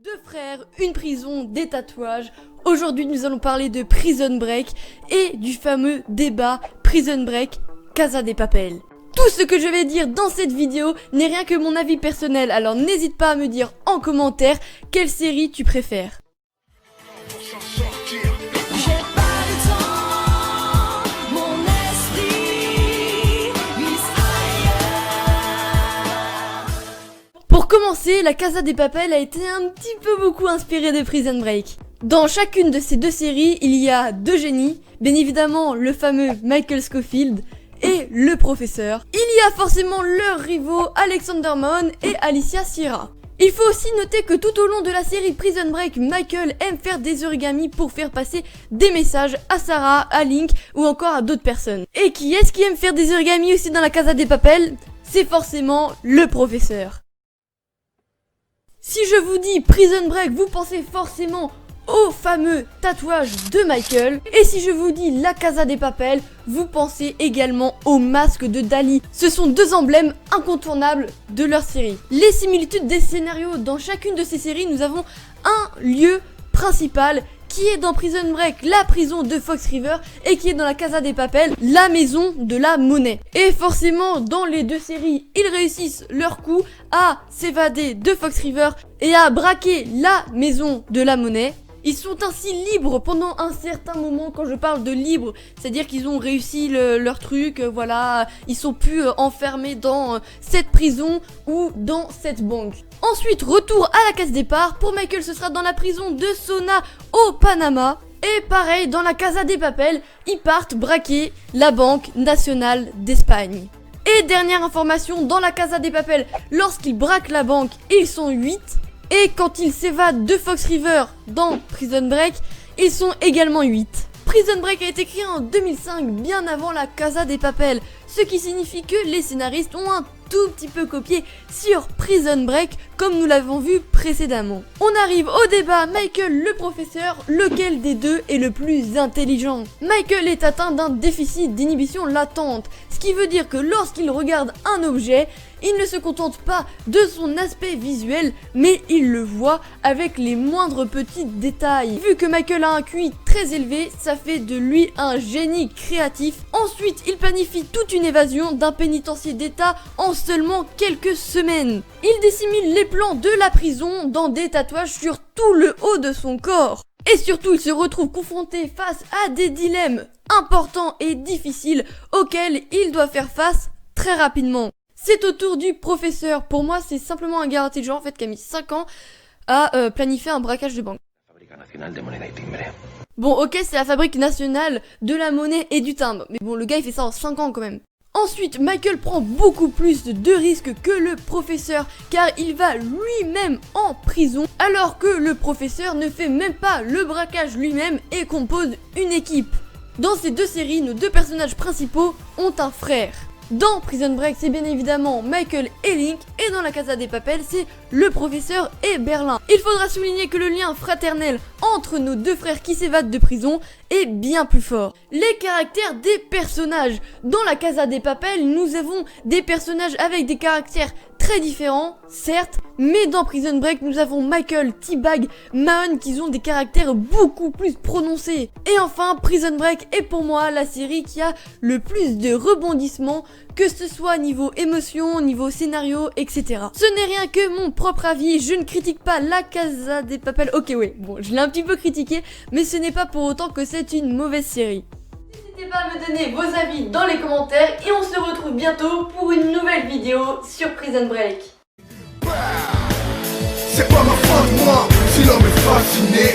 Deux frères, une prison, des tatouages. Aujourd'hui, nous allons parler de Prison Break et du fameux débat Prison Break, Casa de Papel. Tout ce que je vais dire dans cette vidéo n'est rien que mon avis personnel, alors n'hésite pas à me dire en commentaire quelle série tu préfères. Pour commencer, la Casa de Papel a été un petit peu beaucoup inspirée de Prison Break. Dans chacune de ces deux séries, il y a deux génies, bien évidemment le fameux Michael Scofield et le professeur. Il y a forcément leurs rivaux Alexander Mahone et Alicia Sierra. Il faut aussi noter que tout au long de la série Prison Break, Michael aime faire des origamis pour faire passer des messages à Sarah, à Link ou encore à d'autres personnes. Et qui est-ce qui aime faire des origamis aussi dans la Casa de Papel? C'est forcément le professeur. Si je vous dis Prison Break, vous pensez forcément au fameux tatouage de Michael. Et si je vous dis la Casa de Papel, vous pensez également au masque de Dali. Ce sont deux emblèmes incontournables de leur série. Les similitudes des scénarios dans chacune de ces séries, nous avons un lieu principal qui est dans Prison Break, la prison de Fox River, et qui est dans la Casa de Papel, la maison de la monnaie. Et forcément, dans les deux séries, ils réussissent leur coup à s'évader de Fox River et à braquer la maison de la monnaie. Ils sont ainsi libres pendant un certain moment. Quand je parle de libre, c'est-à-dire qu'ils ont réussi leur truc, voilà, ils sont plus enfermés dans cette prison ou dans cette banque. Ensuite, retour à la case départ. Pour Michael, ce sera dans la prison de Sona au Panama. Et pareil, dans la Casa de Papel, ils partent braquer la Banque Nationale d'Espagne. Et dernière information, dans la Casa de Papel, lorsqu'ils braquent la banque, ils sont 8. Et quand ils s'évadent de Fox River dans Prison Break, ils sont également 8. Prison Break a été créé en 2005, bien avant la Casa de Papel, ce qui signifie que les scénaristes ont un tout petit peu copié sur Prison Break, comme nous l'avons vu précédemment. On arrive au débat Michael le professeur, lequel des deux est le plus intelligent? Michael est atteint d'un déficit d'inhibition latente, ce qui veut dire que lorsqu'il regarde un objet, il ne se contente pas de son aspect visuel, mais il le voit avec les moindres petits détails. Vu que Michael a un QI très élevé, ça fait de lui un génie créatif. Ensuite, il planifie toute une évasion d'un pénitencier d'État en seulement quelques semaines. Il dissimule les plans de la prison dans des tatouages sur tout le haut de son corps. Et surtout, il se retrouve confronté face à des dilemmes importants et difficiles auxquels il doit faire face très rapidement. C'est au tour du professeur. Pour moi, c'est simplement un gars intelligent en fait qui a mis 5 ans à planifier un braquage de banque. Bon, ok, c'est la fabrique nationale de la monnaie et du timbre. Mais bon, le gars il fait ça en 5 ans quand même. Ensuite, Michael prend beaucoup plus de risques que le professeur car il va lui-même en prison alors que le professeur ne fait même pas le braquage lui-même et compose une équipe. Dans ces deux séries, nos deux personnages principaux ont un frère. Dans Prison Break, c'est bien évidemment Michael et Link, et dans la Casa de Papel, c'est le professeur et Berlin. Il faudra souligner que le lien fraternel entre nos deux frères qui s'évadent de prison est bien plus fort. Les caractères des personnages. Dans la Casa de Papel, nous avons des personnages avec des caractères très différents, certes, mais dans Prison Break, nous avons Michael, T-Bag, Mahone qui ont des caractères beaucoup plus prononcés. Et enfin, Prison Break est pour moi la série qui a le plus de rebondissements, que ce soit niveau émotion, niveau scénario, etc. Ce n'est rien que mon propre avis, je ne critique pas la Casa de Papel. Ok, oui, bon, je l'ai un petit peu critiqué, mais ce n'est pas pour autant que c'est une mauvaise série. N'hésitez pas à me donner vos avis dans les commentaires et on se retrouve bientôt pour une nouvelle vidéo sur Prison Break. C'est pas ma faute moi, si l'homme est fasciné.